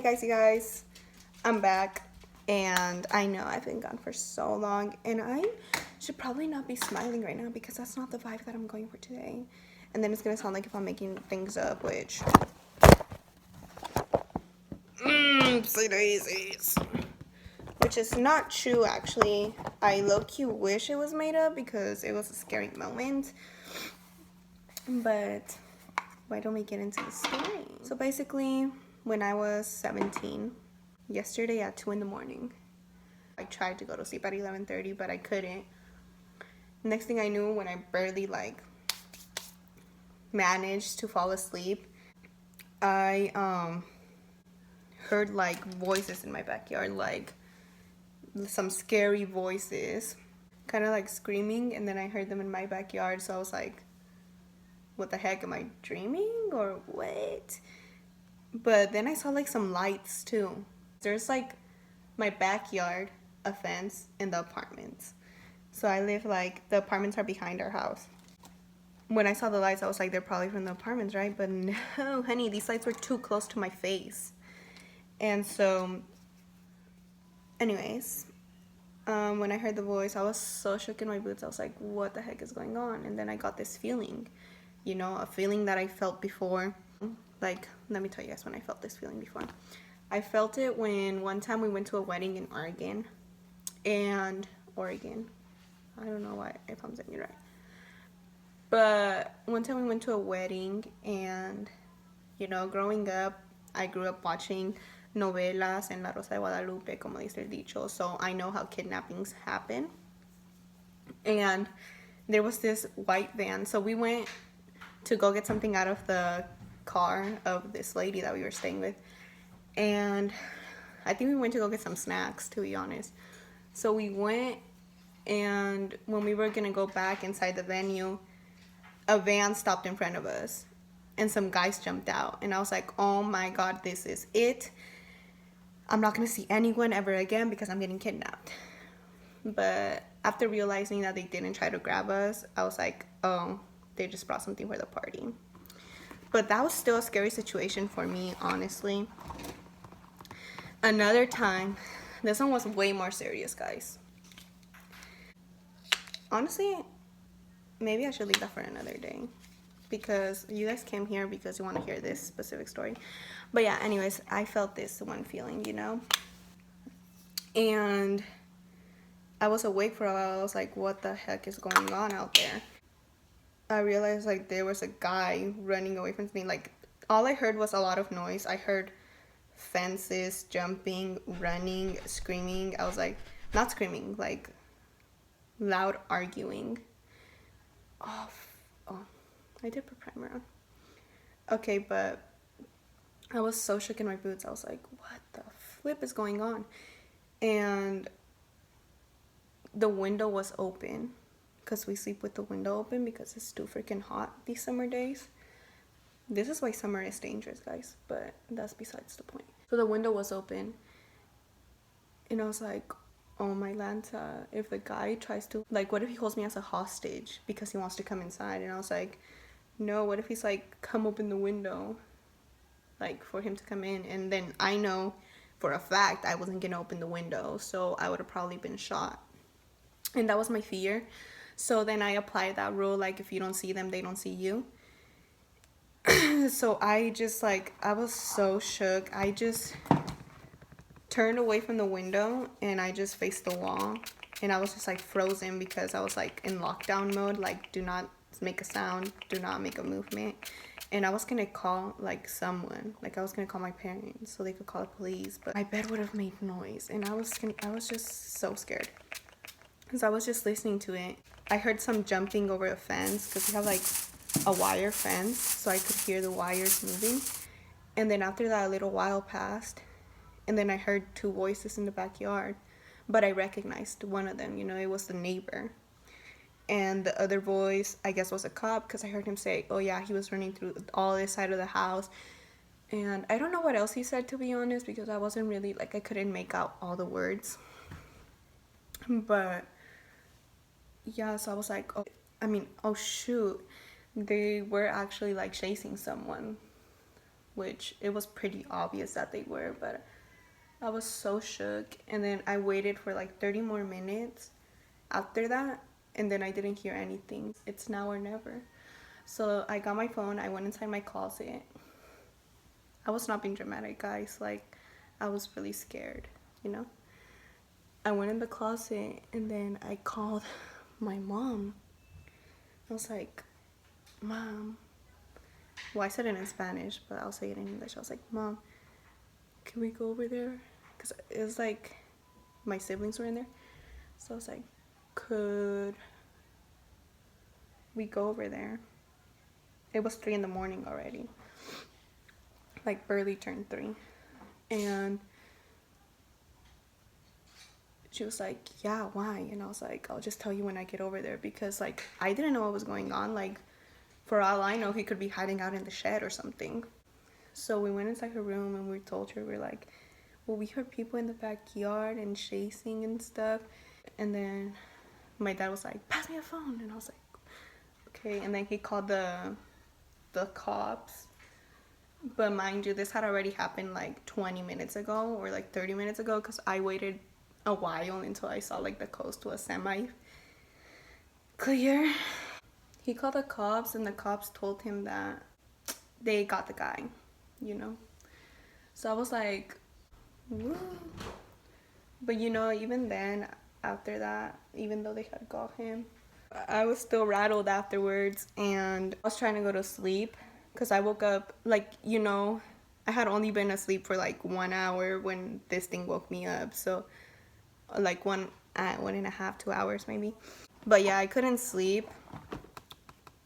Hey guys, you guys, I'm back, and I know I've been gone for so long, and I should probably not be smiling right now because that's not the vibe that I'm going for today. And then it's gonna sound like if I'm making things up, which say daisies, which is not true actually. I low-key wish it was made up because it was a scary moment, but why don't we get into the story? So basically, when I was 17, yesterday at 2 in the morning, I tried to go to sleep at 11:30, but I couldn't. Next thing I knew, when I barely managed to fall asleep, I heard voices in my backyard, like some scary voices, kind of like screaming, and then I heard them in my backyard. So I was like, what the heck, am I dreaming or what? But then I saw some lights too. There's my backyard, a fence, and the apartments. So I live the apartments are behind our house. When I saw the lights, I was like, they're probably from the apartments, right? But no, honey, these lights were too close to my face. And so, anyways, when I heard the voice, I was so shook in my boots. I was like, what the heck is going on? And then I got this feeling, a feeling that I felt before. Let me tell you guys when I felt this feeling before. I felt it when one time we went to a wedding in Oregon. I don't know why if I'm saying it right. But one time we went to a wedding, and, growing up, I grew up watching novelas en La Rosa de Guadalupe, como dice el dicho, so I know how kidnappings happen. And there was this white van, so we went to go get something out of the car of this lady that we were staying with, and I think we went to go get some snacks, to be honest. So we went, and when we were gonna go back inside the venue, a van stopped in front of us, and some guys jumped out, and I was like, oh my god, this is it. I'm not gonna see anyone ever again because I'm getting kidnapped. But after realizing that they didn't try to grab us, I was like, oh, they just brought something for the party. But that was still a scary situation for me, honestly. Another time, this one was way more serious, guys. Honestly, maybe I should leave that for another day, because you guys came here because you want to hear this specific story. But yeah, anyways, I felt this one feeling, and I was awake for a while. I was like, what the heck is going on out there? I realized there was a guy running away from me. All I heard was a lot of noise. I heard fences, jumping, running, screaming. I was like, not screaming, loud arguing. Oh, I did put primer on. Okay, but I was so shook in my boots. I was like, what the flip is going on? And the window was open, because we sleep with the window open because it's too freaking hot these summer days. This is why summer is dangerous, guys, but that's besides the point. So the window was open, and I was like, oh my Lanta, if the guy tries to, what if he holds me as a hostage because he wants to come inside? And I was like, no, what if he's come open the window, for him to come in? And then I know for a fact I wasn't gonna open the window, so I would have probably been shot. And that was my fear. So then I applied that rule, if you don't see them, they don't see you. So I just I was so shook. I just turned away from the window and I just faced the wall, and I was just frozen because I was in lockdown mode, do not make a sound, do not make a movement. And I was gonna call someone, I was gonna call my parents so they could call the police, but my bed would have made noise, and I was just so scared because I was just listening to it. I heard some jumping over a fence because we have a wire fence, so I could hear the wires moving. And then after that, a little while passed, and then I heard two voices in the backyard, but I recognized one of them. It was the neighbor. And the other voice, I guess, was a cop, because I heard him say, oh yeah, he was running through all this side of the house. And I don't know what else he said, to be honest, because I wasn't really, I couldn't make out all the words. But yeah, so I was like, oh shoot, they were actually chasing someone which it was pretty obvious that they were, but I was so shook. And then I waited for like 30 more minutes after that, and then I didn't hear anything. It's now or never. So I got my phone, I went inside my closet. I was not being dramatic, guys. Like, I was really scared, you know? I went in the closet, and then I called my mom. I was like, Mom. Well, I said it in Spanish, but I'll say it in English. I was like, Mom, can we go over there? Because it was like my siblings were in there. So I was like, could we go over there? It was 3 in the morning already. Like, barely turned 3. And she was like, yeah, why? And I was like, I'll just tell you when I get over there. Because, like, I didn't know what was going on. Like, for all I know, he could be hiding out in the shed or something. So we went inside her room and we told her, we're like, well, we heard people in the backyard and chasing and stuff. And then my dad was like, pass me a phone. And I was like, okay. And then he called the cops. But mind you, this had already happened like 20 minutes ago or like 30 minutes ago, because I waited a while until I saw like the coast was semi clear. He called the cops, and the cops told him that they got the guy, you know? So I was like, woo. But you know, even then, after that, even though they had got him, I was still rattled afterwards, and I was trying to go to sleep because I woke up, like, you know, I had only been asleep for like 1 hour when this thing woke me up. So like 1.5, 2 hours maybe. But yeah, I couldn't sleep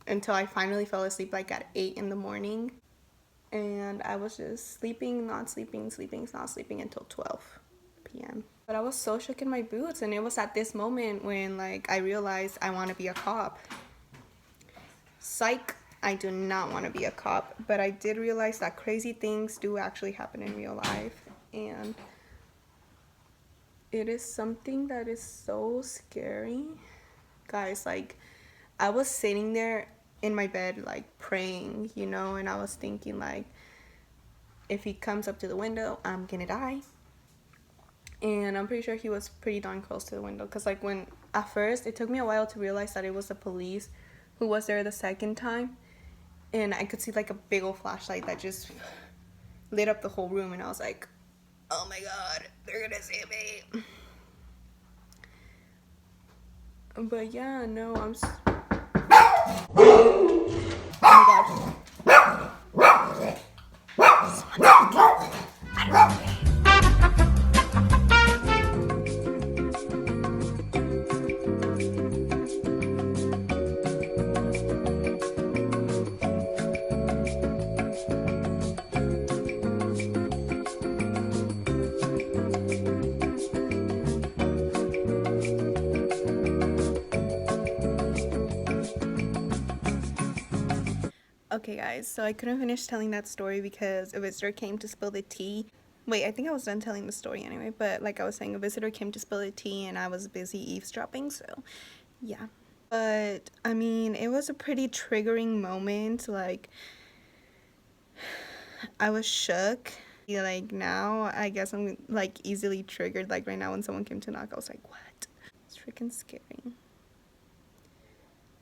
until I finally fell asleep like at 8 in the morning. And I was just sleeping, not sleeping, sleeping, not sleeping until 12 p.m. But I was so shook in my boots, and it was at this moment when like I realized I want to be a cop. Psych, I do not want to be a cop, but I did realize that crazy things do actually happen in real life, and it is something that is so scary. Guys, like, I was sitting there in my bed, like, praying, you know, and I was thinking, like, if he comes up to the window, I'm gonna die. And I'm pretty sure he was pretty darn close to the window, because, like, when, at first, it took me a while to realize that it was the police who was there the second time, and I could see, like, a big old flashlight that just lit up the whole room, and I was like, oh my god, they're gonna see me. But yeah, no, oh my god. I don't know. Okay guys, so I couldn't finish telling that story because a visitor came to spill the tea. Wait, I think I was done telling the story anyway, but like I was saying, a visitor came to spill the tea and I was busy eavesdropping, so yeah. But I mean, it was a pretty triggering moment. Like, I was shook. Like, now I guess I'm like easily triggered. Like right now when someone came to knock, I was like, what? It's freaking scary.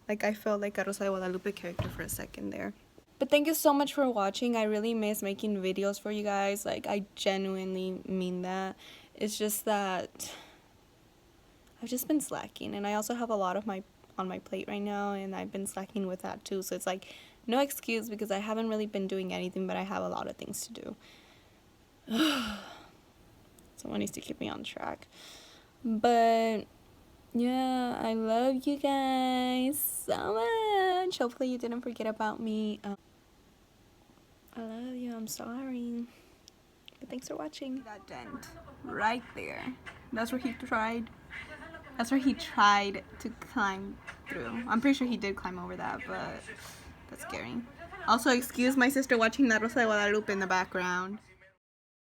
Like, I felt like a Rosa de Guadalupe character for a second there. But thank you so much for watching. I really miss making videos for you guys. Like, I genuinely mean that. It's just that I've just been slacking. And I also have a lot of on my plate right now. And I've been slacking with that too. So it's like, no excuse because I haven't really been doing anything. But I have a lot of things to do. Someone needs to keep me on track. But yeah, I love you guys so much. Hopefully you didn't forget about me. I love you. I'm sorry. But thanks for watching. That dent right there. That's where he tried to climb through. I'm pretty sure he did climb over that, but that's scary. Also, excuse my sister watching La Rosa de Guadalupe in the background.